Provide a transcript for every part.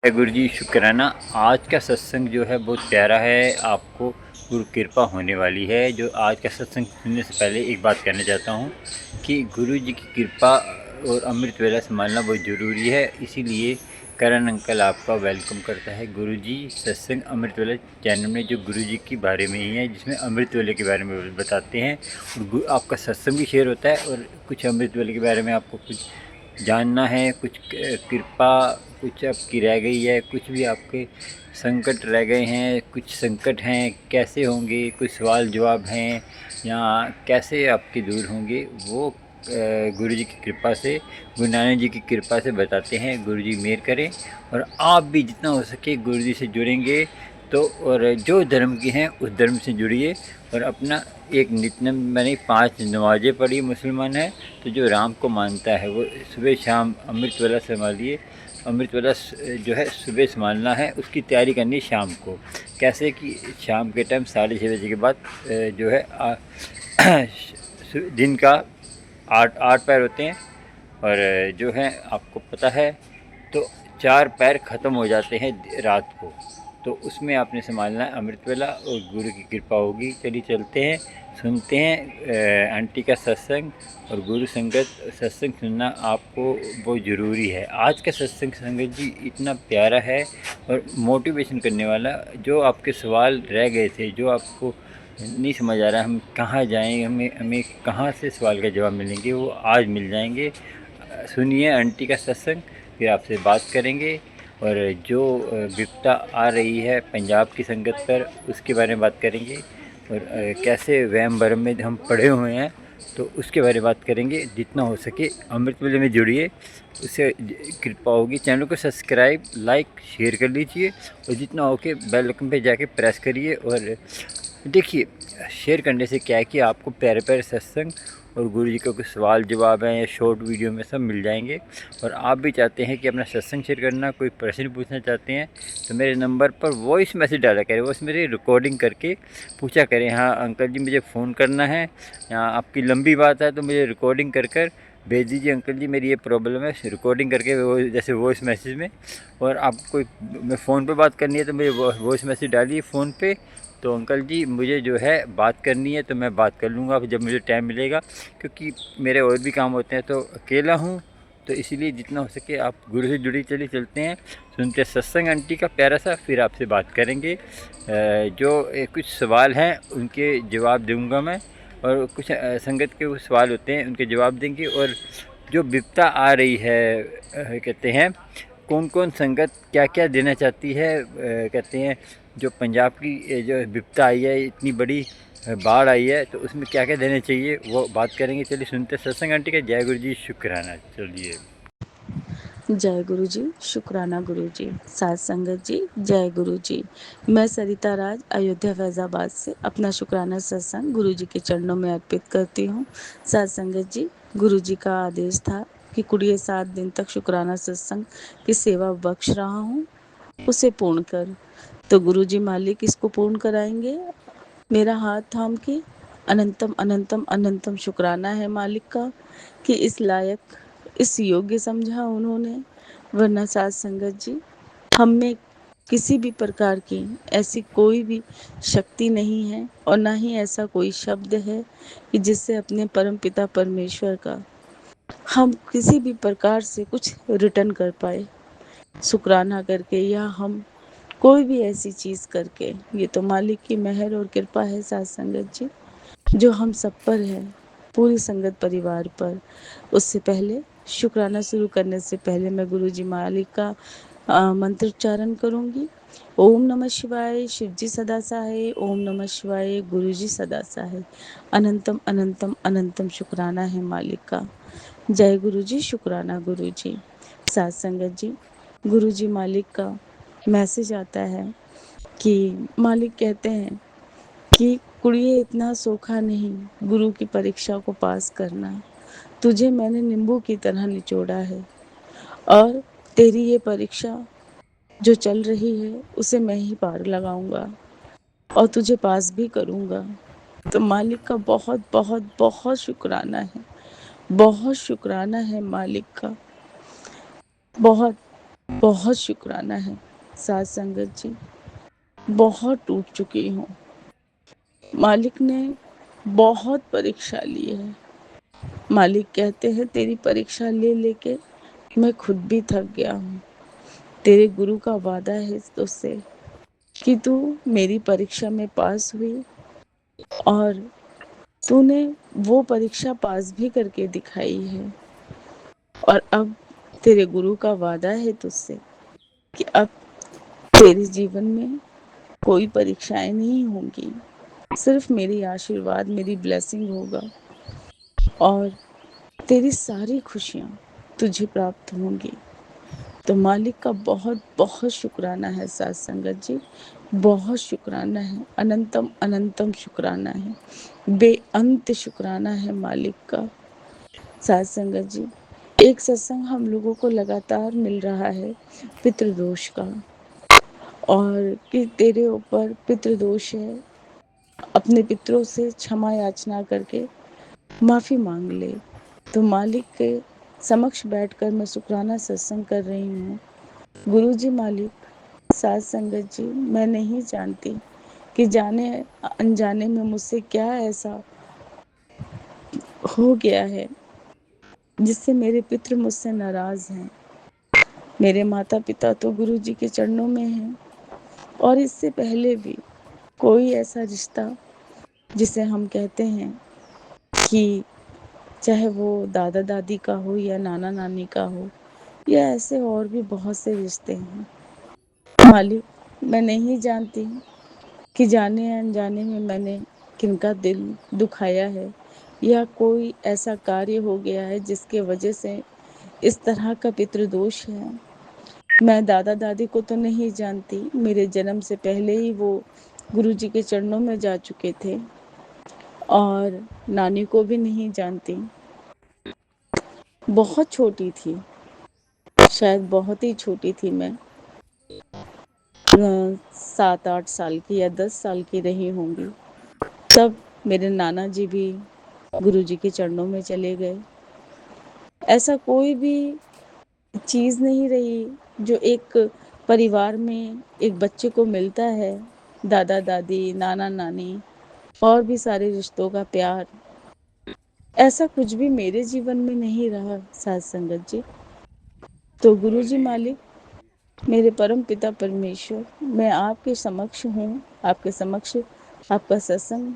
गुरु जी शुक्राना। आज का सत्संग जो है बहुत प्यारा है। आपको गुरु कृपा होने वाली है। जो आज का सत्संग सुनने से पहले एक बात कहना चाहता हूँ कि गुरु जी की कृपा और अमृत वेला संभालना बहुत ज़रूरी है। इसीलिए करण अंकल आपका वेलकम करता है। गुरु जी सत्संग अमृत वेला चैनल में जो गुरु जी के बारे में ही है, जिसमें अमृत वेले के बारे में बताते हैं और आपका सत्संग भी शेयर होता है और कुछ अमृत वेले के बारे में आपको कुछ जानना है, कुछ कृपा कुछ आपकी रह गई है, कुछ भी आपके संकट रह गए हैं, कुछ संकट हैं कैसे होंगे, कुछ सवाल जवाब हैं या कैसे आपके दूर होंगे, वो गुरु जी की कृपा से, गुरु नानक जी की कृपा से बताते हैं। गुरु जी मेहर करें और आप भी जितना हो सके गुरु जी से जुड़ेंगे तो, और जो धर्म के हैं उस धर्म से जुड़िए और अपना एक नित्य मैंने 5 नमाज़ें पढ़ी मुसलमान है, तो जो राम को मानता है वो सुबह शाम अमृत वेला संभालिए। अमृत वेला जो है सुबह संभालना है, उसकी तैयारी करनी है शाम को। कैसे कि शाम के टाइम 6:30 बजे के बाद जो है दिन का 8 पैर होते हैं और जो है आपको पता है तो 4 पैर ख़त्म हो जाते हैं रात को, तो उसमें आपने संभालना है अमृत वेला और गुरु की कृपा होगी। चलिए चलते हैं, सुनते हैं आंटी का सत्संग और गुरु संगत। सत्संग सुनना आपको बहुत ज़रूरी है। आज का सत्संग संगत जी इतना प्यारा है और मोटिवेशन करने वाला। जो आपके सवाल रह गए थे, जो आपको नहीं समझ आ रहा हम कहाँ जाएँ, हमें हमें कहाँ से सवाल का जवाब मिलेंगे, वो आज मिल जाएंगे। सुनिए आंटी का सत्संग, फिर आपसे बात करेंगे और जो विपदा आ रही है पंजाब की संगत पर उसके बारे में बात करेंगे और कैसे वहम भरम में हम पड़े हुए हैं तो उसके बारे में बात करेंगे। जितना हो सके अमृत वेले में जुड़िए, उससे कृपा होगी। चैनल को सब्सक्राइब लाइक शेयर कर लीजिए और जितना हो के बेल आइकन पे जाके प्रेस करिए। और देखिए शेयर करने से क्या है कि आपको प्यारे प्यारे सत्संग और गुरु जी का कुछ सवाल जवाब हैं या शॉर्ट वीडियो में सब मिल जाएंगे। और आप भी चाहते हैं कि अपना सत्संग शेयर करना, कोई प्रश्न पूछना चाहते हैं तो मेरे नंबर पर वॉइस मैसेज डाला करें, वॉइस मेरी रिकॉर्डिंग करके पूछा करें, हाँ अंकल जी मुझे फ़ोन करना है या आपकी लंबी बात है तो मुझे रिकॉर्डिंग कर कर भेज दीजिए, अंकल जी मेरी ये प्रॉब्लम है, रिकॉर्डिंग करके वो जैसे वॉइस मैसेज में। और आपको कोई मैं फ़ोन पे बात करनी है तो मुझे वॉइस मैसेज डालिए फ़ोन पे, तो अंकल जी मुझे जो है बात करनी है तो मैं बात कर लूँगा जब मुझे टाइम मिलेगा, क्योंकि मेरे और भी काम होते हैं तो अकेला हूँ। तो इसीलिए जितना हो सके आप गुरु से जुड़ी चलिए चलते हैं, सुनते सत्संग आंटी का प्यारा सा, फिर आपसे बात करेंगे। जो कुछ सवाल हैं उनके जवाब दूंगा मैं और कुछ संगत के कुछ सवाल होते हैं उनके जवाब देंगे। और जो विपदा आ रही है कहते हैं कौन कौन संगत क्या क्या देना चाहती है, कहते हैं जो पंजाब की जो विपदा आई है इतनी बड़ी बाढ़ आई है तो उसमें क्या क्या देना चाहिए वो बात करेंगे। चलिए सुनते सत्संग आंटी का। जय गुरु जी शुक्राना। चलिए जय गुरु जी शुक्राना गुरु जी। साथ संगत जी जय गुरु जी। मैं सरिता राज अयोध्या फैजाबाद से अपना शुक्राना सत्संग गुरु जी के चरणों में अर्पित करती हूँ। साथ संगत जी, गुरु जी का आदेश था कि कुड़िए 7 दिन तक शुक्राना सत्संग की सेवा बख्श रहा हूँ, उसे पूर्ण कर। तो गुरु जी मालिक इसको पूर्ण कराएंगे। मेरा हाथ थाम के अनंतम अनंतम अनंतम शुक्राना है मालिक का कि इस लायक, इस योग्य समझा उन्होंने। वरना साथ संगत जी, हम में किसी भी प्रकार की ऐसी कोई भी शक्ति नहीं है और ना ही ऐसा कोई शब्द है कि जिससे अपने परम पिता परमेश्वर का हम किसी भी प्रकार से कुछ रिटर्न कर पाए, शुक्राना करके या हम कोई भी ऐसी चीज करके। ये तो मालिक की मेहर और कृपा है साथ संगत जी, जो हम सब पर है, पूरी संगत परिवार पर। उससे पहले शुक्राना शुरू करने से पहले मैं गुरु जी मालिक का मंत्र उच्चारण करूंगी। ओम नमः शिवाय, शिव जी सदा सहाय। ओम नमः शिवाय, गुरु जी सदा सहाय। अनंतम अनंतम अनंतम शुक्राना है मालिक का। जय गुरु जी शुक्राना गुरु जी। साथ संगत जी, गुरु जी मालिक का मैसेज आता है कि मालिक कहते हैं कि कुड़िए इतना सोखा नहीं गुरु की परीक्षा को पास करना। तुझे मैंने नींबू की तरह निचोड़ा है और तेरी ये परीक्षा जो चल रही है उसे मैं ही पार लगाऊंगा और तुझे पास भी करूंगा। तो मालिक का बहुत बहुत बहुत शुक्राना है, बहुत शुक्राना है मालिक का, बहुत। बहुत शुक्राना है। साथ संगत जी, बहुत टूट चुकी हूँ। मालिक ने बहुत परीक्षा ली है। मालिक कहते हैं तेरी परीक्षा ले लेके मैं खुद भी थक गया हूँ। तेरे गुरु का वादा है तुझसे कि तू मेरी परीक्षा में पास हुई और तूने वो परीक्षा पास भी करके दिखाई है। और अब तेरे गुरु का वादा है तुझसे कि अब तेरे जीवन में कोई परीक्षाएं नहीं होंगी, सिर्फ मेरी आशीर्वाद, मेरी ब्लेसिंग होगा और तेरी सारी खुशियाँ तुझे प्राप्त होंगी। तो मालिक का बहुत बहुत शुक्राना है साथ संगत जी, बहुत शुक्राना है, अनंतम अनंतम शुक्राना है, बेअंत शुक्राना है मालिक का। साथ संगत जी, एक सत्संग हम लोगों को लगातार मिल रहा है पितृदोष का, और कि तेरे ऊपर पितृदोष है, अपने पितरों से क्षमा याचना करके माफी मांग ले। तो मालिक के समक्ष बैठकर मैं शुक्राना सत्संग कर रही हूँ। गुरु जी मालिक, साथ संगत जी, मैं नहीं जानती कि जाने अनजाने में मुझसे क्या ऐसा हो गया है जिससे मेरे पितृ मुझसे नाराज हैं। मेरे माता पिता तो गुरु जी के चरणों में हैं, और इससे पहले भी कोई ऐसा रिश्ता जिसे हम कहते हैं कि चाहे वो दादा दादी का हो या नाना नानी का हो, या ऐसे और भी बहुत से रिश्ते हैं। मालिक, मैं नहीं जानती कि जाने अनजाने में मैंने किनका दिल दुखाया है, या कोई ऐसा कार्य हो गया है जिसके वजह से इस तरह का पितृदोष है। मैं दादा दादी को तो नहीं जानती, मेरे जन्म से पहले ही वो गुरु जी के चरणों में जा चुके थे, और नानी को भी नहीं जानती। बहुत छोटी थी, शायद बहुत ही छोटी थी मैं, 7-8 साल की या 10 साल की रही होंगी। तब मेरे नाना जी भी गुरु जी के चरणों में चले गए। ऐसा कोई भी चीज़ नहीं रही जो एक परिवार में एक बच्चे को मिलता है, दादा दादी, नाना नानी और भी सारे रिश्तों का प्यार, ऐसा कुछ भी मेरे जीवन में नहीं रहा साथ संगत जी। तो गुरु जी मालिक, मेरे परम पिता परमेश्वर, मैं आपके समक्ष हूँ, आपके समक्ष आपका सत्संग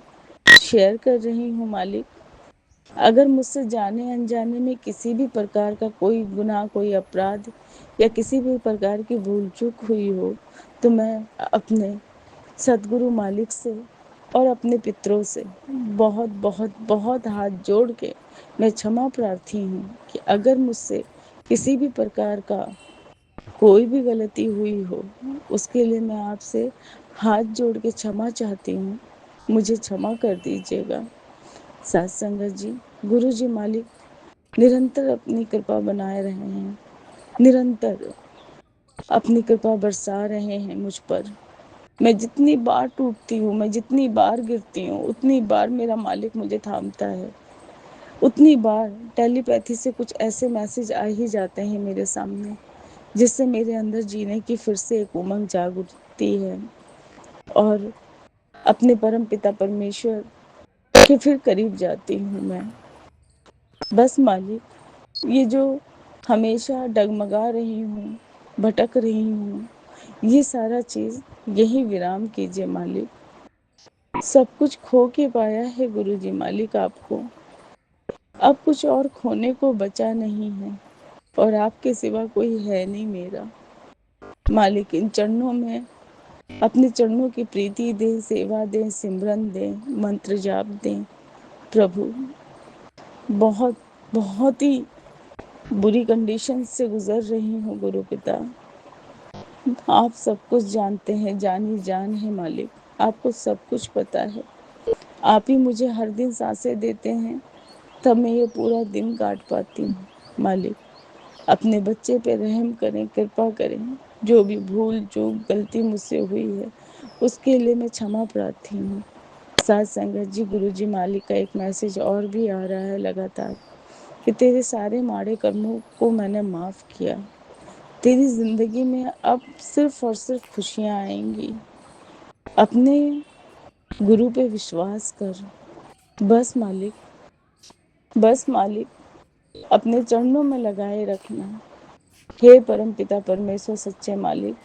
शेयर कर रही हूँ मालिक। अगर मुझसे जाने अनजाने में किसी भी प्रकार का कोई गुनाह, कोई अपराध या किसी भी प्रकार की भूल चूक हुई हो, तो मैं अपने सदगुरु मालिक से और अपने पितरों से बहुत बहुत बहुत हाथ जोड़ के मैं क्षमा प्रार्थी हूँ कि अगर मुझसे किसी भी प्रकार का कोई भी गलती हुई हो, उसके लिए मैं आपसे हाथ जोड़ के क्षमा चाहती हूँ, मुझे क्षमा कर दीजिएगा। साथ संगत जी, गुरु जी मालिक निरंतर अपनी कृपा बनाए रहे हैं, निरंतर अपनी कृपा बरसा रहे हैं मुझ पर। मैं जितनी बार टूटती हूँ, मैं जितनी बार गिरती हूँ, उतनी बार मेरा मालिक मुझे थामता है। उतनी बार टेलीपैथी से कुछ ऐसे मैसेज आ ही जाते हैं मेरे सामने, जिससे मेरे अंदर जीने की फिर से एक उमंग जाग उठती है, और अपने परम पिता परमेश्वर के फिर करीब जाती हूँ मैं। बस मालिक, ये जो हमेशा डगमगा रही हूँ, भटक रही हूँ, ये सारा चीज़ यही विराम कीजिए मालिक। सब कुछ खो के पाया है गुरु जी मालिक आपको, अब कुछ और खोने को बचा नहीं है, और आपके सिवा कोई है नहीं मेरा। मालिक, इन चरणों में अपने चरणों की प्रीति दें, सेवा दें, सिमरन दें, मंत्र जाप दें। प्रभु, बहुत बहुत ही बुरी कंडीशन से गुजर रही हूँ गुरु पिता। आप सब कुछ जानते हैं, जानी जान है मालिक, आपको सब कुछ पता है। आप ही मुझे हर दिन सांसें देते हैं, तब मैं ये पूरा दिन काट पाती हूँ। मालिक, अपने बच्चे पे रहम करें, कृपा करें। जो भी भूल चूक गलती मुझसे हुई है, उसके लिए मैं क्षमा प्रार्थी हूँ। साथ संगत जी, गुरु जी मालिक का एक मैसेज और भी आ रहा है लगातार कि तेरे सारे माड़े कर्मों को मैंने माफ़ किया, तेरी ज़िंदगी में अब सिर्फ़ और सिर्फ़ खुशियाँ आएँगी। अपने गुरु पे विश्वास कर। बस मालिक, बस मालिक, अपने चरणों में लगाए रखना। हे परमपिता परमेश्वर सच्चे मालिक,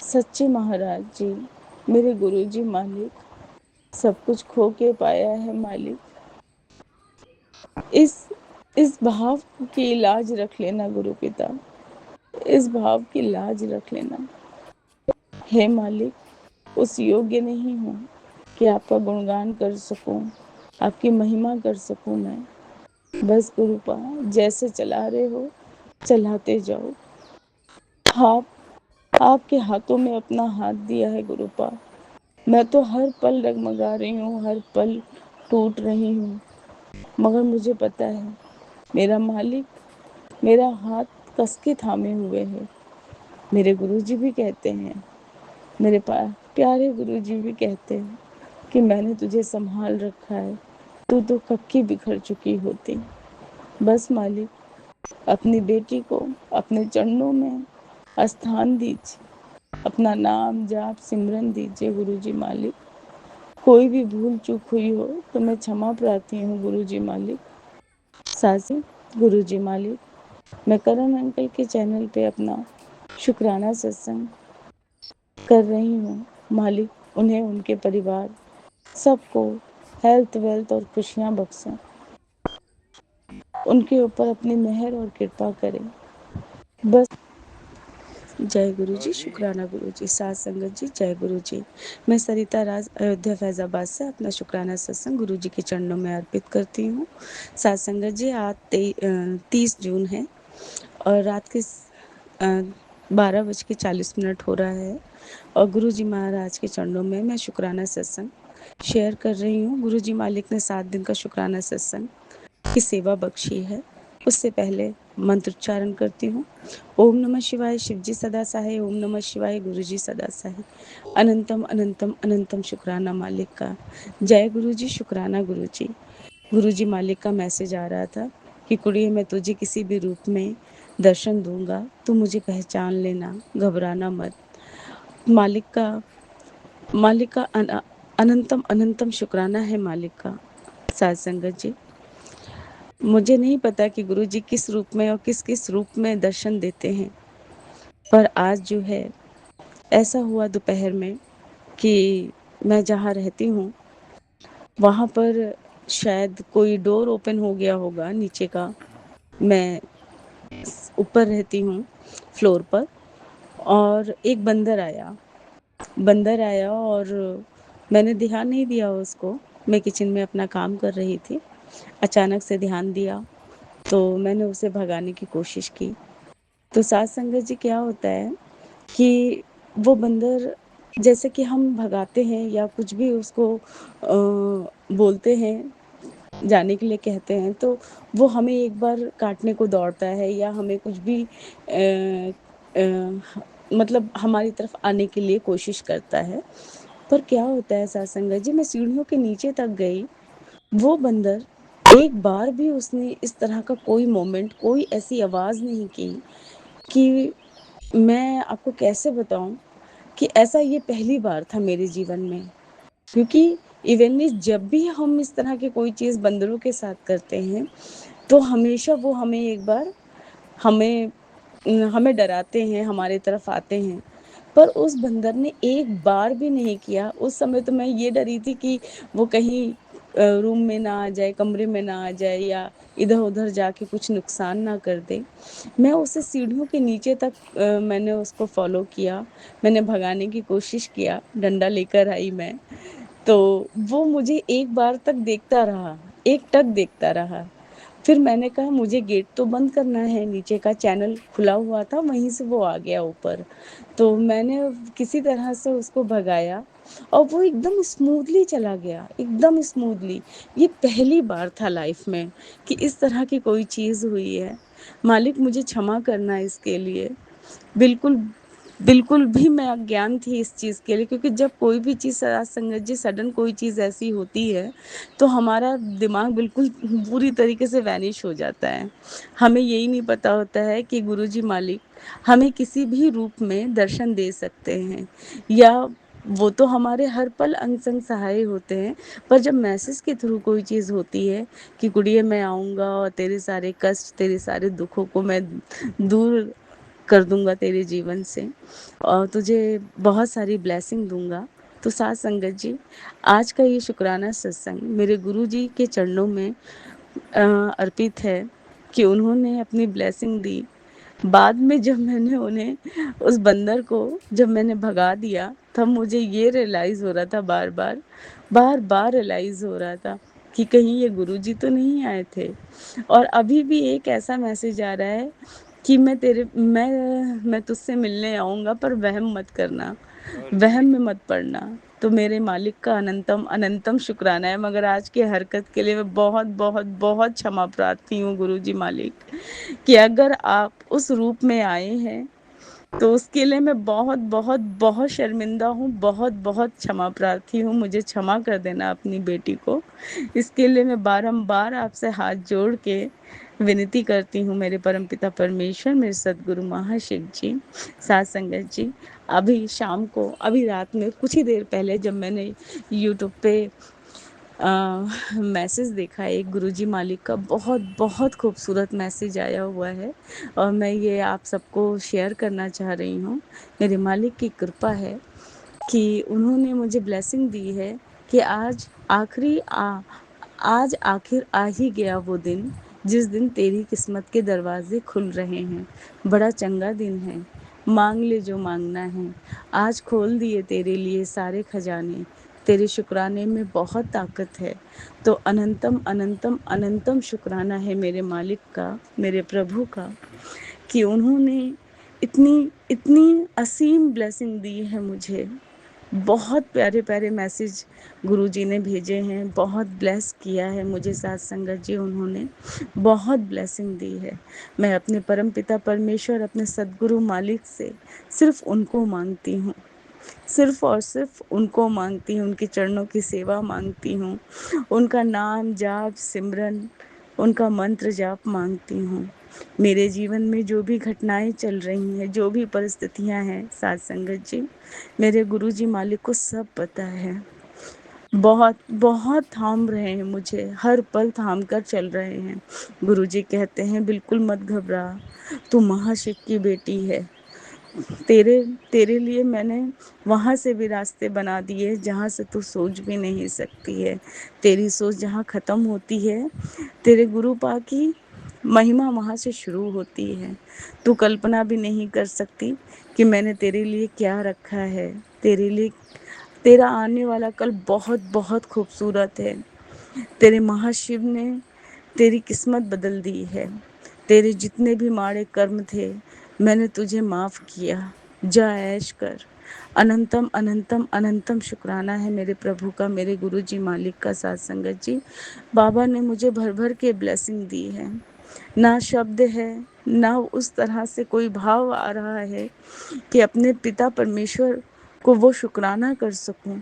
सच्चे महाराज जी, मेरे गुरु जी मालिक, सब कुछ खो के पाया है मालिक। इस इस भाव की लाज रख लेना गुरु पिता, इस भाव की लाज रख लेना। हे मालिक, उस योग्य नहीं हूँ कि आपका गुणगान कर सकूं, आपकी महिमा कर सकूं मैं। बस गुरुपा जैसे चला रहे हो चलाते जाओ। आप आपके हाथों में अपना हाथ दिया है गुरुपा। मैं तो हर पल डगमगा रही हूँ, हर पल टूट रही हूँ, मगर मुझे पता है मेरा मालिक मेरा हाथ कस के थामे हुए है। मेरे गुरुजी भी कहते हैं, मेरे प्यारे गुरुजी भी कहते हैं कि मैंने तुझे संभाल रखा है, तू तो कब की बिखर चुकी होती। बस मालिक, अपनी बेटी को अपने चरणों में स्थान दीजिए, अपना नाम जाप सिमरन दीजिए गुरुजी मालिक। कोई भी भूल चूक हुई हो तो मैं क्षमा प्रार्थी हूँ गुरुजी मालिक। सासी गुरुजी मालिक, मैं करण अंकल के चैनल पे अपना शुक्राना सत्संग कर रही हूँ मालिक। उन्हें, उनके परिवार सबको हेल्थ वेल्थ और खुशियाँ बख्शें, उनके ऊपर अपनी मेहर और कृपा करें। बस जय गुरु जी, शुक्राना गुरु जी, साथ संगत जी, जय गुरु जी। मैं सरिता राज अयोध्या फैजाबाद से अपना शुक्राना सत्संग गुरु जी के चरणों में अर्पित करती हूँ। साथ संगत जी, आज 30 जून है और रात के 12:40 हो रहा है और गुरु जी महाराज के चरणों में मैं शुक्राना सत्संग शेयर कर रही हूँ। गुरु जी मालिक ने 7 दिन का शुक्राना सत्संग की सेवा बख्शी है। उससे पहले मंत्रोच्चारण करती हूँ। ओम नमः शिवाय, शिवजी सदा सहाय। ओम नमः शिवाय, गुरुजी सदा सहाय। अनंतम अनंतम अनंतम शुक्राना मालिक का। जय गुरुजी, शुक्राना गुरुजी। गुरुजी मालिक का मैसेज आ रहा था कि कुड़िए, मैं तुझे किसी भी रूप में दर्शन दूंगा, तू मुझे पहचान लेना, घबराना मत। मालिक का अनंतम अनंतम शुक्राना है मालिक का। साथ संगत जी, मुझे नहीं पता कि गुरुजी किस रूप में और किस किस रूप में दर्शन देते हैं, पर आज जो है ऐसा हुआ दोपहर में कि मैं जहाँ रहती हूँ वहाँ पर शायद कोई डोर ओपन हो गया होगा नीचे का। मैं ऊपर रहती हूँ फ्लोर पर, और एक बंदर आया और मैंने ध्यान नहीं दिया उसको। मैं किचन में अपना काम कर रही थी, अचानक से ध्यान दिया तो मैंने उसे भगाने की कोशिश की। तो साथ संगत जी, क्या होता है कि वो बंदर, जैसे कि हम भगाते हैं या कुछ भी उसको बोलते हैं, जाने के लिए कहते हैं, तो वो हमें एक बार काटने को दौड़ता है या हमें कुछ भी मतलब हमारी तरफ आने के लिए कोशिश करता है। पर क्या होता है साथ संगत जी, मैं सीढ़ियों के नीचे तक गई, वो बंदर एक बार भी उसने इस तरह का कोई मोमेंट, कोई ऐसी आवाज़ नहीं की कि मैं आपको कैसे बताऊं कि ऐसा ये पहली बार था मेरे जीवन में। क्योंकि इवनली जब भी हम इस तरह की कोई चीज़ बंदरों के साथ करते हैं तो हमेशा वो हमें एक बार हमें हमें डराते हैं, हमारे तरफ आते हैं। पर उस बंदर ने एक बार भी नहीं किया। उस समय तो मैं ये डरी थी कि वो कहीं रूम में ना आ जाए, कमरे में ना आ जाए या इधर उधर जाके कुछ नुकसान ना कर दे। मैं उसे सीढ़ियों के नीचे तक मैंने उसको फॉलो किया, मैंने भगाने की कोशिश किया, डंडा लेकर आई मैं। तो वो मुझे एक बार तक देखता रहा, एकटक देखता रहा। फिर मैंने कहा मुझे गेट तो बंद करना है, नीचे का चैनल खुला हुआ था, वहीं से वो आ गया ऊपर। तो मैंने किसी तरह से उसको भगाया और वो एकदम स्मूथली चला गया, एकदम स्मूथली। ये पहली बार था लाइफ में कि इस तरह की कोई चीज़ हुई है। मालिक मुझे क्षमा करना इसके लिए। बिल्कुल बिल्कुल भी मैं अज्ञान थी इस चीज़ के लिए, क्योंकि जब कोई भी चीज़ साथ संगत जी सडन कोई चीज़ ऐसी होती है, तो हमारा दिमाग बिल्कुल पूरी तरीके से वैनिश हो जाता है। हमें यही नहीं पता होता है कि गुरुजी मालिक हमें किसी भी रूप में दर्शन दे सकते हैं, या वो तो हमारे हर पल अंग-संग सहाय होते हैं, पर जब मैसेज के थ्रू कोई चीज़ होती है कि गुड़िया मैं आऊँगा और तेरे सारे कष्ट, तेरे सारे दुखों को मैं दूर कर दूँगा तेरे जीवन से और तुझे बहुत सारी ब्लेसिंग दूँगा। तो साथ संगत जी, आज का ये शुक्राना सत्संग मेरे गुरुजी के चरणों में अर्पित है कि उन्होंने अपनी ब्लेसिंग दी। बाद में जब मैंने उन्हें उस बंदर को जब मैंने भगा दिया, तब मुझे ये रियलाइज़ हो रहा था बार-बार रियलाइज़ हो रहा था कि कहीं ये गुरुजी तो नहीं आए थे। और अभी भी एक ऐसा मैसेज आ रहा है कि मैं तुझसे मिलने आऊँगा, पर वहम मत करना, और वहम में मत पड़ना। तो मेरे मालिक का अनंतम अनंतम शुक्राना है, मगर आज की हरकत के लिए मैं बहुत बहुत बहुत क्षमा प्रार्थी हूँ गुरुजी मालिक, कि अगर आप उस रूप में आए हैं तो उसके लिए मैं बहुत बहुत बहुत शर्मिंदा हूँ, बहुत बहुत क्षमा प्रार्थी हूँ। मुझे क्षमा कर देना अपनी बेटी को। इसके लिए मैं बारंबार आपसे हाथ जोड़ के विनती करती हूँ, मेरे परमपिता परमेश्वर, मेरे सद्गुरु महाशिव जी, साथ संगत जी। अभी शाम को, अभी रात में कुछ ही देर पहले जब मैंने यूट्यूब पे मैसेज देखा, एक गुरुजी मालिक का बहुत बहुत खूबसूरत मैसेज आया हुआ है और मैं ये आप सबको शेयर करना चाह रही हूँ। मेरे मालिक की कृपा है कि उन्होंने मुझे ब्लेसिंग दी है कि आज आखिर आ ही गया वो दिन, जिस दिन तेरी किस्मत के दरवाजे खुल रहे हैं। बड़ा चंगा दिन है, मांग ले जो मांगना है। आज खोल दिए तेरे लिए सारे खजाने, तेरे शुक्राने में बहुत ताकत है। तो अनंतम अनंतम अनंतम शुक्राना है मेरे मालिक का, मेरे प्रभु का, कि उन्होंने इतनी इतनी असीम ब्लेसिंग दी है मुझे। बहुत प्यारे-प्यारे मैसेज गुरुजी ने भेजे हैं, बहुत ब्लेस किया है मुझे साथ संगत जी उन्होंने, बहुत ब्लेसिंग दी है। मैं अपने परमपिता परमेश्वर, अपने सद्गुरु मालिक से सिर्फ़ उनको माँगती हूँ, सिर्फ़ और सिर्फ़ उनको माँगती हूँ, उनके चरणों की सेवा माँगती हूँ, उनका नाम जाप, सिमरन, उनका मंत्र जाप माँगती हूँ। मेरे जीवन में जो भी घटनाएँ चल रही हैं, जो भी परिस्थितियाँ हैं साथ संगत जी, मेरे गुरुजी मालिक को सब पता है। बहुत बहुत थाम रहे हैं मुझे, हर पल थाम कर चल रहे हैं। गुरुजी कहते हैं बिल्कुल मत घबरा, तू महाशिव की बेटी है। तेरे तेरे लिए मैंने वहाँ से भी रास्ते बना दिए जहाँ से तू सोच भी नहीं सकती है। तेरी सोच जहाँ ख़त्म होती है, तेरे गुरु पा की महिमा वहाँ से शुरू होती है। तू कल्पना भी नहीं कर सकती कि मैंने तेरे लिए क्या रखा है। तेरे लिए तेरा आने वाला कल बहुत बहुत खूबसूरत है। तेरे महाशिव ने तेरी किस्मत बदल दी है। तेरे जितने भी माड़े कर्म थे, मैंने तुझे माफ़ किया। जा ऐश कर। अनंतम अनंतम अनंतम शुक्राना है मेरे प्रभु का, मेरे गुरुजी मालिक का, साथ संगत जी। बाबा ने मुझे भर भर के ब्लेसिंग दी है। ना शब्द है, ना उस तरह से कोई भाव आ रहा है कि अपने पिता परमेश्वर को वो शुक्राना कर सकूं,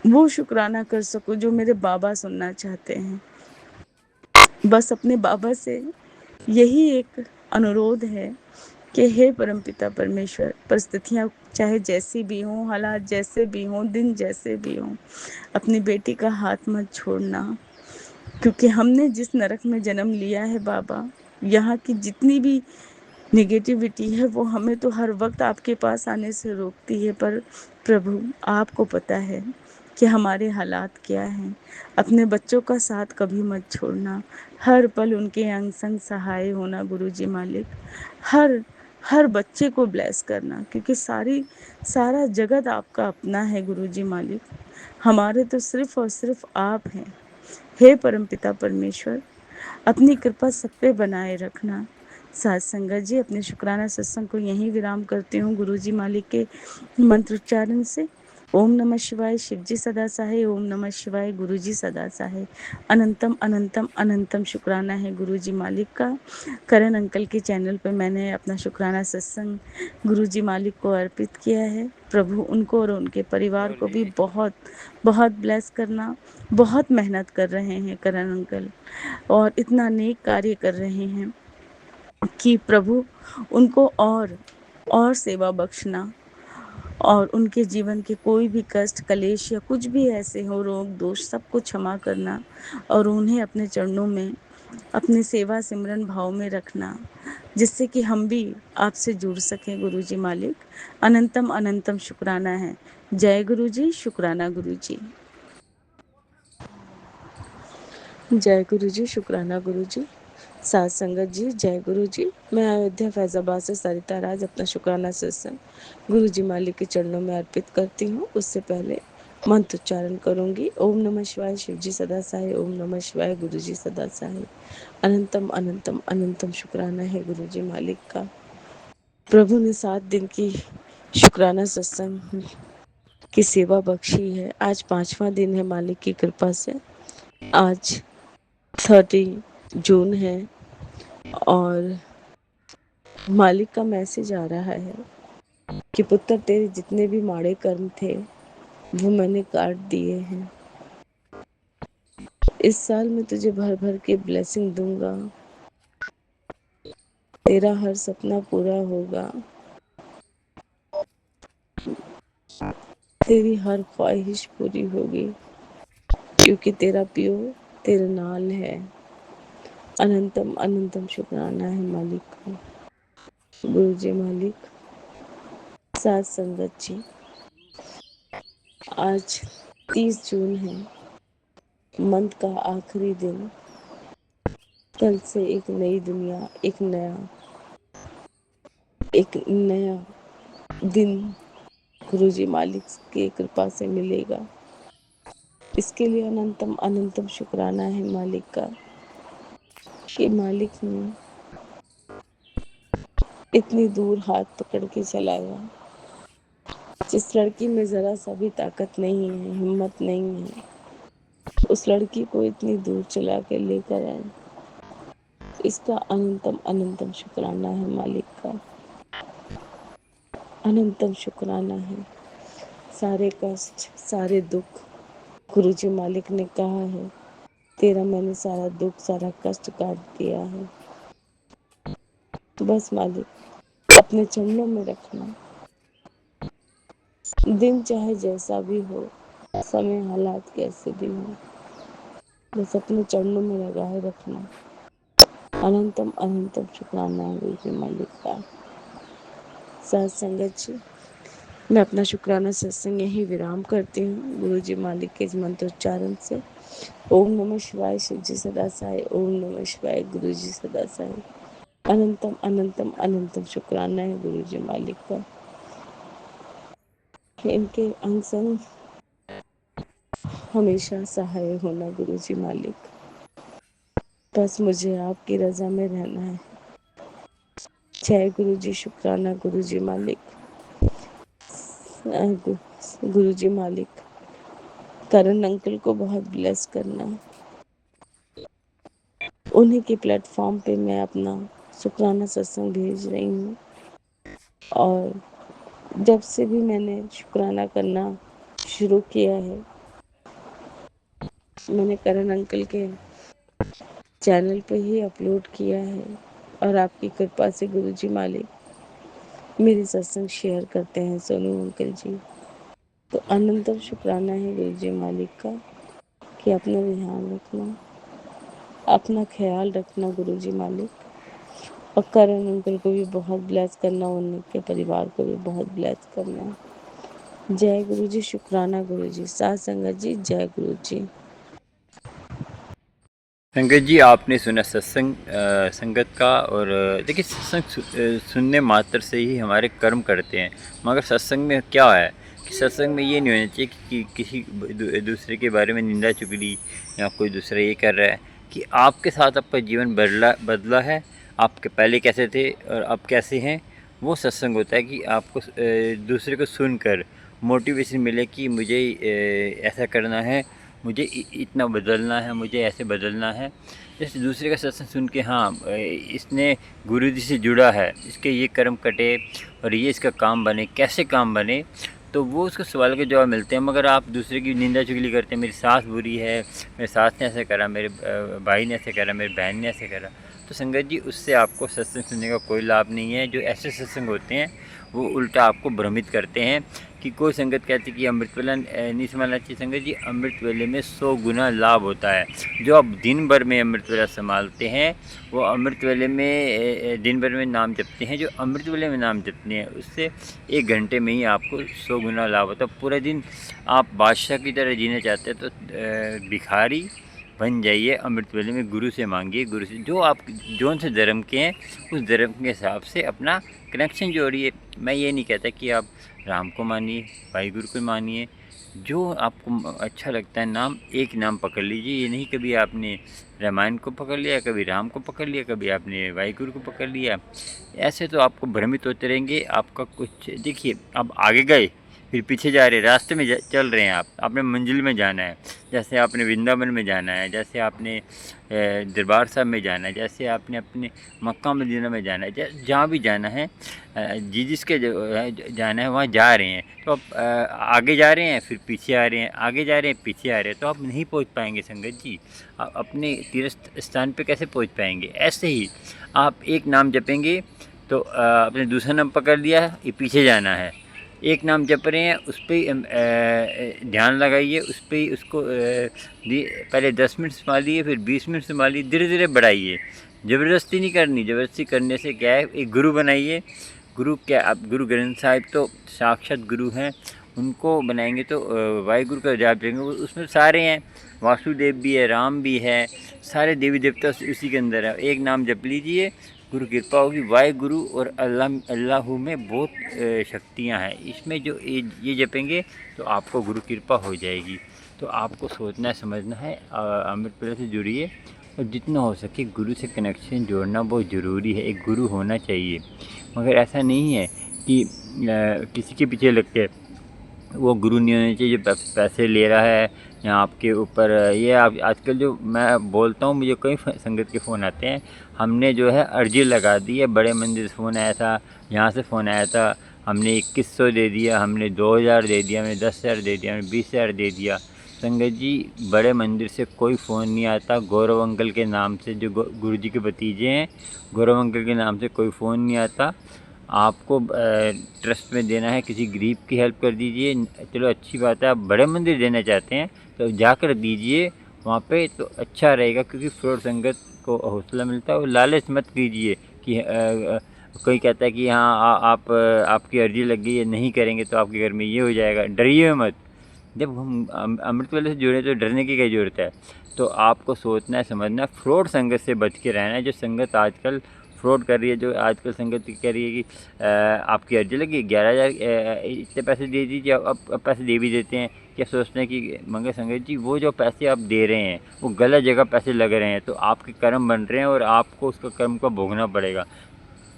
वो शुक्राना कर सकूं जो मेरे बाबा सुनना चाहते हैं। बस अपने बाबा से यही एक अनुरोध है कि हे परमपिता परमेश्वर, परिस्थितियाँ चाहे जैसी भी हों, हालात जैसे भी हों, दिन जैसे भी हों, अपनी बेटी का हाथ मत छोड़ना। क्योंकि हमने जिस नरक में जन्म लिया है बाबा, यहाँ की जितनी भी नेगेटिविटी है वो हमें तो हर वक्त आपके पास आने से रोकती है, पर प्रभु आपको पता है कि हमारे हालात क्या हैं। अपने बच्चों का साथ कभी मत छोड़ना, हर पल उनके अंग संग सहाय होना गुरुजी मालिक। हर हर बच्चे को ब्लेस करना, क्योंकि सारा जगत आपका अपना है गुरुजी मालिक। हमारे तो सिर्फ और सिर्फ आप हैं। हे परमपिता परमेश्वर, अपनी कृपा सब पे बनाए रखना। साथ संगत जी, अपने शुक्राना सत्संग को यहीं विराम करती हूँ गुरुजी मालिक के मंत्रोच्चारण से। ओम नमः शिवाय शिवजी सदा सहाय, ओम नमः शिवाय गुरुजी सदा सहाय। अनंतम अनंतम अनंतम शुक्राना है गुरुजी मालिक का। करण अंकल के चैनल पे मैंने अपना शुक्राना सत्संग गुरुजी मालिक को अर्पित किया है। प्रभु उनको और उनके परिवार को भी बहुत बहुत ब्लेस करना। बहुत मेहनत कर रहे हैं करण अंकल और इतना नेक कार्य कर रहे हैं कि प्रभु उनको और सेवा बख्शना और उनके जीवन के कोई भी कष्ट कलेश या कुछ भी ऐसे हो रोग दोष सबको क्षमा करना और उन्हें अपने चरणों में अपने सेवा सिमरन भाव में रखना, जिससे कि हम भी आपसे जुड़ सकें गुरुजी मालिक। अनंतम अनंतम शुक्राना है। जय गुरुजी, शुक्राना गुरुजी। जय गुरुजी, शुक्राना गुरुजी। साथ संगत जी, जय गुरु जी। मैं अयोध्या फैजाबाद से सरिता राज अपना शुक्राना सत्संग गुरु जी मालिक के चरणों में अर्पित करती हूँ। उससे पहले मंत्र उच्चारण करूंगी। ओम नमः शिवाय शिव जी सदा सहाय, ओम नमः शिवाय गुरु जी सदा सहाय। अनंतम अनंतम अनंतम शुक्राना है गुरु जी मालिक का। प्रभु ने 7 दिन की शुक्राना सत्संग की सेवा बख्शी है। आज 5वां दिन है मालिक की कृपा से। आज 30 जून है और मालिक का मैसेज आ रहा है कि पुत्र तेरे जितने भी माड़े कर्म थे वो मैंने काट दिए हैं। इस साल मैं तुझे भर भर के ब्लेसिंग दूंगा। तेरा हर सपना पूरा होगा। तेरी हर ख्वाहिश पूरी होगी क्योंकि तेरा पियो तेरे नाल है। अनंतम अनंतम शुक्राना है मालिक का। गुरु जी मालिक, साथ संगत जी, आज 30 जून है, मंथ का आखिरी दिन। कल से एक नई दुनिया, एक नया दिन गुरुजी मालिक की कृपा से मिलेगा। इसके लिए अनंतम अनंतम शुक्राना है मालिक का कि मालिक ने इतनी दूर हाथ पकड़ के चलाया। जिस लड़की में जरा सा भी ताकत नहीं है, हिम्मत नहीं है, उस लड़की को इतनी दूर चला के लेकर आए। इसका अनंतम अनंतम शुक्राना है मालिक का। अनंतम शुक्राना है। सारे कष्ट, सारे दुख, गुरुजी मालिक ने कहा है तेरा मैंने सारा दुख, सारा कष्ट काट दिया है। बस मालिक अपने चरणों में रखना। दिन चाहे जैसा भी हो, समय हालात कैसे भी हो, बस अपने चरणों में लगाए रखना। अनंतम अनंतम शुक्राना है गुरुजी मालिक का। साथ संगत जी, मैं अपना शुक्राना सत्संग यही विराम करती हूँ गुरुजी मालिक के इस मंत्रोच्चारण से। ओम नमः शिवाय शिव जी सदा सहाय, ओम नमः शिवाय गुरु जी सदा सहाय। अनंतम अनंतम अनंतम शुक्राना है गुरु जी मालिक का। इनके अंग संग हमेशा सहाय होना गुरु जी मालिक। बस मुझे आपकी रजा में रहना है। जय गुरु जी, शुक्राना गुरु जी मालिक। गुरु जी मालिक, करण अंकल को बहुत ब्लेस करना। उन्हीं के प्लेटफॉर्म पे मैं अपना शुक्राना सत्संग भेज रही हूँ और जब से भी मैंने शुक्राना करना शुरू किया है, मैंने करण अंकल के चैनल पे ही अपलोड किया है और आपकी कृपा से गुरुजी मालिक मेरे सत्संग शेयर करते हैं सोनू अंकल जी। तो अनंतम शुक्राना है गुरुजी मालिक का कि अपना ध्यान रखना, अपना ख्याल रखना गुरुजी मालिक। और करण अंकल को भी बहुत ब्लेस करना, उनके परिवार को भी बहुत ब्लेस करना। जय गुरु जी, शुक्राना गुरु जी। साथ संगत जी, जय गुरु जी। संगत जी, आपने सुना सत्संग संगत का। और देखिए, सत्संग सुनने मात्र से ही हमारे कर्म करते हैं, मगर सत्संग में क्या है कि सत्संग में ये नहीं होना चाहिए कि किसी दूसरे के बारे में निंदा चुगली या कोई दूसरा ये कर रहा है। कि आपके साथ आपका जीवन बदला है, आपके पहले कैसे थे और अब कैसे हैं, वो सत्संग होता है। कि आपको दूसरे को सुनकर मोटिवेशन मिले कि मुझे ऐसा करना है, मुझे इतना बदलना है, मुझे ऐसे बदलना है। जैसे दूसरे का सत्संग सुन के, हाँ इसने गुरु जी से जुड़ा है, इसके ये कर्म कटे और ये इसका काम बने, कैसे काम बने, तो वो उसको सवाल के जवाब मिलते हैं। मगर आप दूसरे की निंदा चुगली करते हैं, मेरी सास बुरी है, मेरे सास ने ऐसे करा, मेरे भाई ने ऐसे करा, मेरी बहन ने ऐसे करा, तो संगत जी उससे आपको सत्संग सुनने का कोई लाभ नहीं है। जो ऐसे सत्संग होते हैं वो उल्टा आपको भ्रमित करते हैं। कि कोई संगत कहती है कि अमृत वेला नहीं संभालना चाहिए। संगत जी अमृत वेले में 100 गुना लाभ होता है। जो आप दिन भर में अमृत वेला संभालते हैं, वो अमृत वेले में दिन भर में नाम जपते हैं, जो अमृत वेले में नाम जपते हैं उससे 1 घंटे में ही आपको 100 गुना लाभ होता है। पूरा दिन आप बादशाह की तरह जीना चाहते हैं तो भिखारी बन जाइए, अमृत वेले में गुरु से मांगिए। गुरु से जो आप जौन से धर्म के हैं उस धर्म के हिसाब से अपना कनेक्शन जोड़िए। मैं ये नहीं कहता कि आप राम को मानिए, भाई गुरु को मानिए, जो आपको अच्छा लगता है नाम, एक नाम पकड़ लीजिए। ये नहीं कभी आपने रामायण को पकड़ लिया, कभी राम को पकड़ लिया, कभी आपने भाई गुरु को पकड़ लिया। ऐसे तो आपको भ्रमित होते रहेंगे। आपका कुछ देखिए, आप आगे गए फिर पीछे जा रहे, रास्ते में चल रहे हैं, आप आपने मंजिल में जाना है। जैसे आपने वृंदावन में जाना है, जैसे आपने दरबार साहब में जाना है, जैसे आपने अपने मक्का मदीना में जाना है, जहाँ भी जाना है, जिसके जो है जाना है वहाँ जा रहे हैं। तो आप आगे जा रहे हैं फिर पीछे आ रहे हैं, आगे जा रहे हैं पीछे आ रहे हैं, तो आप नहीं पहुँच पाएंगे संगत जी। आप अपने तीर्थ स्थान पे कैसे पहुँच पाएंगे। ऐसे ही आप एक नाम जपेंगे तो आपने दूसरा नाम पकड़ लिया, ये पीछे जाना है। एक नाम जप रहे हैं, उस पर ध्यान लगाइए, उस पर उसको पहले 10 मिनट संभालिए, फिर 20 मिनट संभालिए, धीरे धीरे बढ़ाइए। ज़बरदस्ती नहीं करनी। ज़बरदस्ती करने से क्या है, एक गुरु बनाइए। गुरु क्या, आप गुरु ग्रंथ साहिब तो साक्षात गुरु हैं, उनको बनाएंगे तो वाहिगुरु का जाप देंगे, उसमें सारे हैं, वासुदेव भी है, राम भी है, सारे देवी देवता उसी के अंदर है। एक नाम जप लीजिए, गुरु कृपा होगी। वाहिगुरु और अल्लाह में बहुत शक्तियाँ हैं। इसमें जो ये जपेंगे तो आपको गुरु कृपा हो जाएगी। तो आपको सोचना है, समझना है, अमृत वेला से जुड़िए और जितना हो सके गुरु से कनेक्शन जोड़ना बहुत ज़रूरी है। एक गुरु होना चाहिए, मगर ऐसा नहीं है कि किसी के पीछे लग के, वो गुरु नहीं होना चाहिए जो पैसे ले रहा है या आपके ऊपर। ये आप आजकल जो मैं बोलता हूँ, मुझे कई संगत के फ़ोन आते हैं, हमने जो है अर्जी लगा दी है, बड़े मंदिर से फ़ोन आया था, यहाँ से फ़ोन आया था, हमने 2100 दे दिया, हमने 2000 दे दिया, हमने 10,000 दे दिया, हमने 20,000 दे दिया। संगत जी बड़े मंदिर से कोई फ़ोन नहीं आता। गौरव अंकल के नाम से, जो गुरु जी के भतीजे हैं, गौरव अंकल के नाम से कोई फ़ोन नहीं आता। आपको ट्रस्ट में देना है, किसी गरीब की हेल्प कर दीजिए, चलो अच्छी बात है। आप बड़े मंदिर देना चाहते हैं तो जाकर दीजिए वहाँ पे, तो अच्छा रहेगा, क्योंकि फ्रॉड संगत को हौसला मिलता है। और लालच मत कीजिए कि कोई कहता है कि हाँ आप आपकी अर्जी लग गई है, नहीं करेंगे तो आपके घर में ये हो जाएगा। डरिए मत। जब हम अमृत वेले से जुड़े तो डरने की क्या ज़रूरत है। तो आपको सोचना है, समझना है, फ्रॉड संगत से बच के रहना है। जो संगत आजकल फ्रॉड कर रही है, जो आजकल संगत कह रही है कि आपकी अर्जी लगी 11,000 इतने पैसे दे दीजिए, अब पैसे दे भी देते हैं। क्या सोचते हैं कि मगर संगत जी वो जो पैसे आप दे रहे हैं वो गलत जगह पैसे लग रहे हैं, तो आपके कर्म बन रहे हैं और आपको उसका कर्म का भोगना पड़ेगा।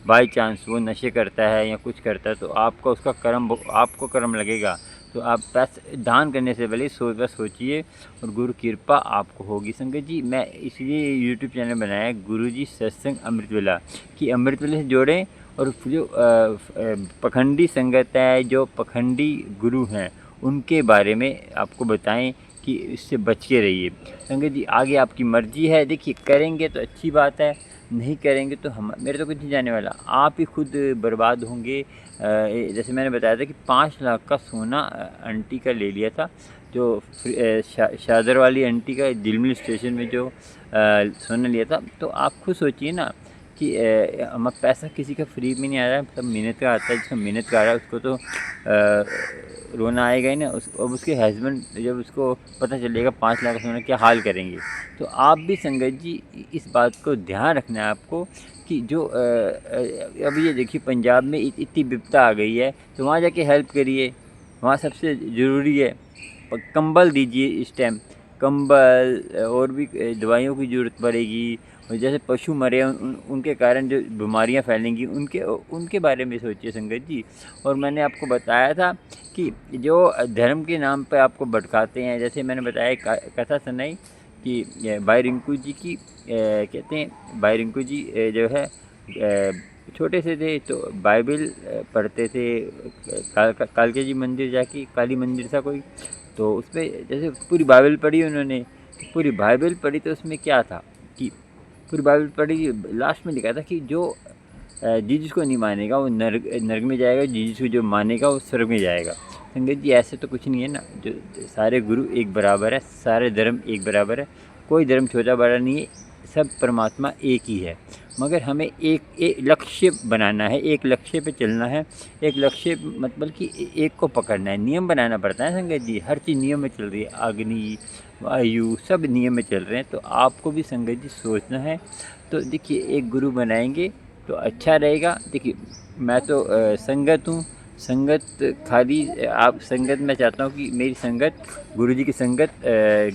बाई चांस वो नशे करता है या कुछ करता है तो आपका उसका कर्म, आपको कर्म लगेगा। तो आप पैसे दान करने से पहले सोचिए और गुरु कृपा आपको होगी। संगत जी मैं इसलिए यूट्यूब चैनल बनाया है, गुरु जी सत्संग अमृत वेला, कि अमृत वेले से जोड़ें। और जो पखंडी संगत है, जो पखंडी गुरु हैं, उनके बारे में आपको बताएं कि इससे बच के रहिए। संगत जी आगे आपकी मर्जी है, देखिए करेंगे तो अच्छी बात है, नहीं करेंगे तो हम, मेरे तो कुछ नहीं जाने वाला, आप ही खुद बर्बाद होंगे। जैसे मैंने बताया था कि 5 लाख का सोना आंटी का ले लिया था, जो शादर वाली आंटी का दिलमिल स्टेशन में जो सोना लिया था। तो आप खुद सोचिए ना कि हम पैसा किसी का फ्री में नहीं आ रहा है, सब मेहनत का आता है। जिसका मेहनत का आ रहा है उसको तो रोना आएगा ही ना। अब उसके हस्बैंड जब उसको पता चलेगा 5 लाख का सोना, क्या हाल करेंगे। तो आप भी संगत जी इस बात को ध्यान रखना है आपको कि जो अभी ये देखिए पंजाब में इतनी विपदा आ गई है, तो वहाँ जाके हेल्प करिए। वहाँ सबसे ज़रूरी है कंबल दीजिए इस टाइम, कंबल, और भी दवाइयों की ज़रूरत पड़ेगी। और जैसे पशु मरे उनके कारण जो बीमारियां फैलेंगी, उनके बारे में सोचिए संगत जी। और मैंने आपको बताया था कि जो धर्म के नाम पे आपको भटकाते हैं, जैसे मैंने बताया कथा सुनाई कि भाई रिंकू जी की कहते हैं भाई रिंकू जी जो है छोटे से थे तो बाइबल पढ़ते थे, कालके जी मंदिर जाके, काली मंदिर था कोई, तो उस पर जैसे पूरी बाइबल पढ़ी उन्होंने, तो पूरी बाइबल पढ़ी तो उसमें क्या था कि पूरी बाइबल पढ़ी, लास्ट में लिखा था कि जो जीसस को नहीं मानेगा वो नरक में जाएगा, जीसस को जो मानेगा वो स्वर्ग में जाएगा। संगत जी ऐसे तो कुछ नहीं है ना, जो सारे गुरु एक बराबर है, सारे धर्म एक बराबर है, कोई धर्म छोटा बड़ा नहीं है, सब परमात्मा एक ही है। मगर हमें एक लक्ष्य बनाना है, एक लक्ष्य पे चलना है, एक लक्ष्य मतलब कि एक को पकड़ना है, नियम बनाना पड़ता है संगत जी। हर चीज़ नियम में चल रही है, अग्नि वायु सब नियम में चल रहे हैं, तो आपको भी संगत जी सोचना है। तो देखिए एक गुरु बनाएंगे तो अच्छा रहेगा। देखिए मैं तो संगत हूँ, संगत खाली आप संगत, मैं चाहता हूँ कि मेरी संगत गुरु जी की संगत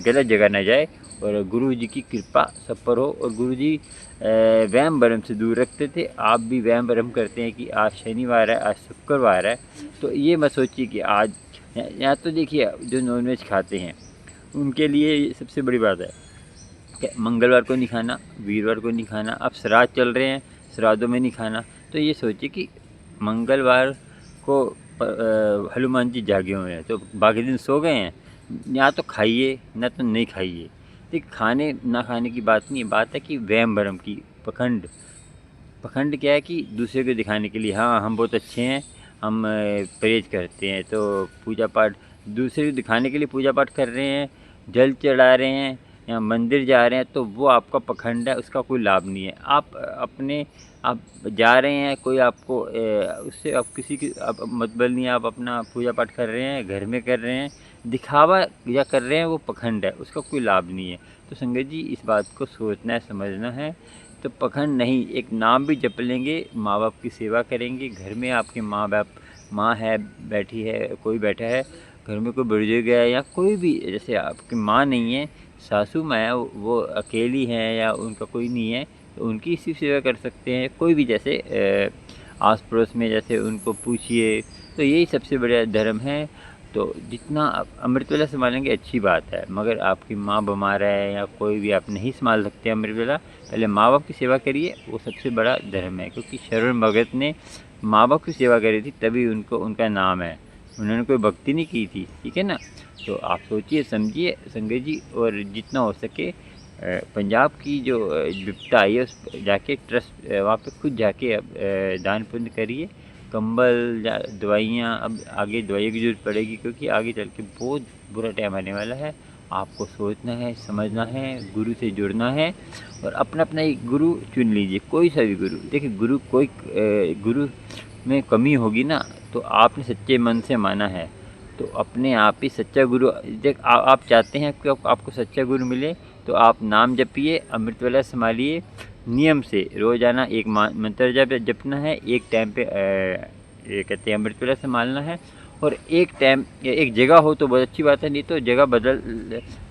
गलत जगह ना जाए, और गुरु जी की कृपा सब पर हो। और गुरु जी वहम भरम से दूर रखते थे, आप भी वहम भरम करते हैं कि आज शनिवार है, आज शुक्रवार है, तो ये मत सोचिए कि आज यहाँ तो देखिए जो नॉनवेज खाते हैं उनके लिए सबसे बड़ी बात है कि मंगलवार को नहीं खाना, वीरवार को नहीं खाना, अब श्राद्ध चल रहे हैं, श्राद्धों में नहीं खाना। तो ये सोचिए कि मंगलवार को हनुमान जी जागे हुए हैं, तो बाकी दिन सो गए हैं, या तो खाइए ना तो नहीं खाइए। देखिए खाने ना खाने की बात नहीं है, बात है कि वहम भरम की, पखंड। पखंड क्या है कि दूसरे को दिखाने के लिए, हाँ हम बहुत अच्छे हैं, हम परहेज करते हैं, तो पूजा पाठ दूसरे को दिखाने के लिए पूजा पाठ कर रहे हैं, जल चढ़ा रहे हैं या मंदिर जा रहे हैं, तो वो आपका पखंड है, उसका कोई लाभ नहीं है। आप जा रहे हैं, कोई आपको उससे आप किसी की आप मतलब नहीं है, आप अपना पूजा पाठ कर रहे हैं, घर में कर रहे हैं, दिखावा या कर रहे हैं, वो पखंड है, उसका कोई लाभ नहीं है। तो संगत जी इस बात को सोचना है, समझना है। तो पखंड नहीं, एक नाम भी जप लेंगे, माँ बाप की सेवा करेंगे, घर में आपके माँ बाप, माँ है बैठी है, कोई बैठा है, घर में कोई बुजुर्ग है या कोई भी, जैसे आपकी माँ नहीं है, सासू माँ है, वो अकेली हैं या उनका कोई नहीं है, तो उनकी इसी सेवा कर सकते हैं। कोई भी जैसे आस पड़ोस में जैसे उनको पूछिए, तो यही सबसे बड़ा धर्म है। तो जितना आप अमृत वेला संभालेंगे अच्छी बात है, मगर आपकी माँ बीमार है या कोई भी आप नहीं संभाल सकते अमृत वेला, पहले माँ बाप की सेवा करिए, वो सबसे बड़ा धर्म है। क्योंकि शरण भगत ने माँ बाप की सेवा करी थी, तभी उनको उनका नाम है, उन्होंने कोई भक्ति नहीं की थी, ठीक है ना। तो आप सोचिए समझिए संगत जी, और जितना हो सके पंजाब की जो विपता आई है उस जाके ट्रस्ट वहाँ पे खुद जाके दान पुण्य करिए, कंबल या दवाइयाँ, अब आगे दवाइयों की ज़रूरत पड़ेगी क्योंकि आगे चल के बहुत बुरा टाइम आने वाला है। आपको सोचना है, समझना है, गुरु से जुड़ना है, और अपना अपना एक गुरु चुन लीजिए, कोई सा भी गुरु। देखिए गुरु में कमी होगी ना, तो आपने सच्चे मन से माना है तो अपने आप ही सच्चा गुरु आप चाहते हैं कि आपको सच्चा गुरु मिले, तो आप नाम जपिए, अमृत वेला संभालिए, नियम से रोज़ाना एक मंत्र जपना है, एक टाइम पे ये कहते हैं अमृत वेला संभालना है, और एक टाइम एक जगह हो तो बहुत अच्छी बात है, नहीं तो जगह बदल,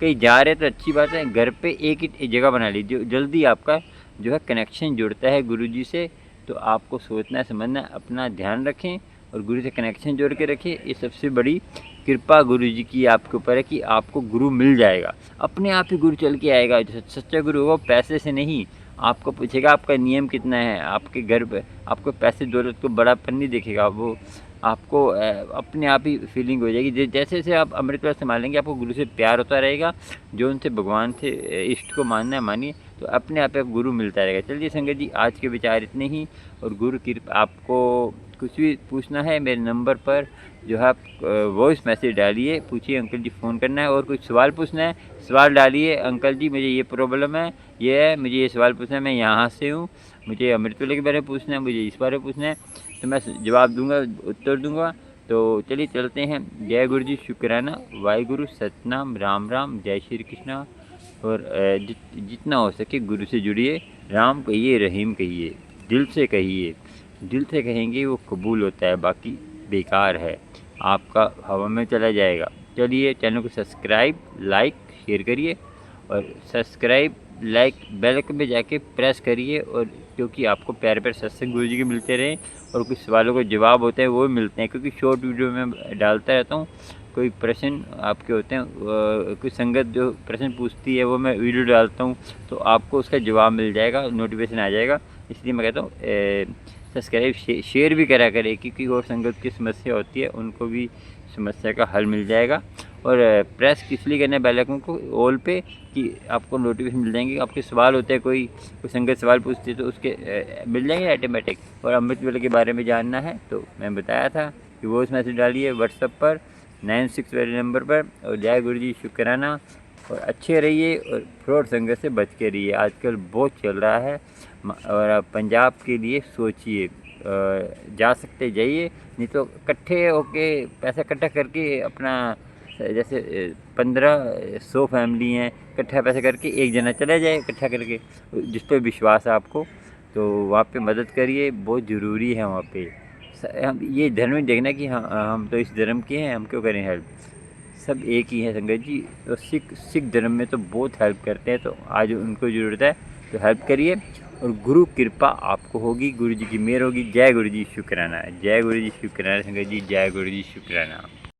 कहीं जा रहे तो अच्छी बात है, घर पे एक ही जगह बना लीजिए, जल्दी आपका जो है कनेक्शन जुड़ता है गुरु जी से। तो आपको सोचना है, समझना है, अपना ध्यान रखें और गुरु से कनेक्शन जोड़ के रखें। ये सबसे बड़ी कृपा गुरु जी की आपके ऊपर है कि आपको गुरु मिल जाएगा, अपने आप ही गुरु चल के आएगा। जो सच्चा गुरु होगा पैसे से नहीं, आपको पूछेगा आपका नियम कितना है, आपके घर पे आपको पैसे दौलत को बड़ापन नहीं देखेगा, वो आपको अपने आप ही फीलिंग हो जाएगी। जैसे जैसे आप अमृत वेला संभालेंगे, आपको गुरु से प्यार होता रहेगा, जो उनसे भगवान से इष्ट को मानना है मानिए, तो अपने आप एक गुरु मिलता रहेगा। चलिए संगत जी आज के विचार इतने ही, और गुरु कृपा। आपको कुछ भी पूछना है मेरे नंबर पर जो है आप वॉइस मैसेज डालिए, पूछिए, अंकल जी फ़ोन करना है, और कुछ सवाल पूछना है सवाल डालिए, अंकल जी मुझे ये प्रॉब्लम है, ये है, मुझे ये सवाल पूछना है, मैं यहाँ से हूँ, मुझे अमृत वेले के बारे में पूछना है, मुझे इस बारे में पूछना है, तो मैं जवाब दूंगा, उत्तर दूंगा। तो चलिए चलते हैं। जय गुरु जी, शुक्राना, वाहिगुरु, सतनाम, राम राम, जय श्री कृष्णा। और जितना हो सके गुरु से जुड़िए, राम कहिए, रहीम कहिए, दिल से कहिए, दिल से कहेंगे वो कबूल होता है, बाकी बेकार है, आपका हवा में चला जाएगा। चलिए चैनल को सब्सक्राइब, लाइक, शेयर करिए, और सब्सक्राइब लाइक बेल आइकन पे जाके प्रेस करिए, और क्योंकि आपको प्यारे प्यारे सत्संग गुरु जी के मिलते रहें और कुछ सवालों के जवाब होते हैं वो भी मिलते हैं, क्योंकि शॉर्ट वीडियो में डालता रहता हूँ। कोई प्रश्न आपके होते हैं, कोई संगत जो प्रश्न पूछती है वो मैं वीडियो डालता हूँ, तो आपको उसका जवाब मिल जाएगा, नोटिफिकेशन आ जाएगा। इसलिए मैं कहता हूँ सब्सक्राइब शेयर भी करा करें, क्योंकि और संगत की समस्या होती है उनको भी समस्या का हल मिल जाएगा। और प्रेस किस लिए करना है बेल आइकन को ऑल पे, कि आपको नोटिफिकेशन मिल जाएंगे। आपके सवाल होते हैं, कोई संगत सवाल पूछती है तो उसके मिल जाएंगे ऑटोमेटिक। और अमृत वेले के बारे में जानना है तो मैं बताया था कि वॉइस मैसेज डालिए व्हाट्सएप पर 96 वाले नंबर पर। और जय गुरु जी, शुक्राना। और अच्छे रहिए और फ्रॉड संगत से बच के रहिए, आजकल बहुत चल रहा है। और आप पंजाब के लिए सोचिए, जा सकते जाइए, नहीं तो इकट्ठे होके पैसा इकट्ठा करके अपना, जैसे 1500 फैमिली हैं, इकट्ठा पैसा करके एक जना चला जाए इकट्ठा करके, जिस पर विश्वास है आपको, तो वहाँ पे मदद करिए, बहुत ज़रूरी है वहाँ पे। हम ये धर्म में देखना कि हाँ हम तो इस धर्म के हैं, हम क्यों करें हेल्प, सब एक ही है संगत जी। तो सिख धर्म में तो बहुत हेल्प करते हैं, तो आज उनको ज़रूरत है तो हेल्प करिए, और गुरु कृपा आपको होगी, गुरु जी की मेहर होगी। जय गुरु जी, शुक्राना। जय गुरु जी, शुक्राना संगत जी। जय गुरु जी, शुक्राना।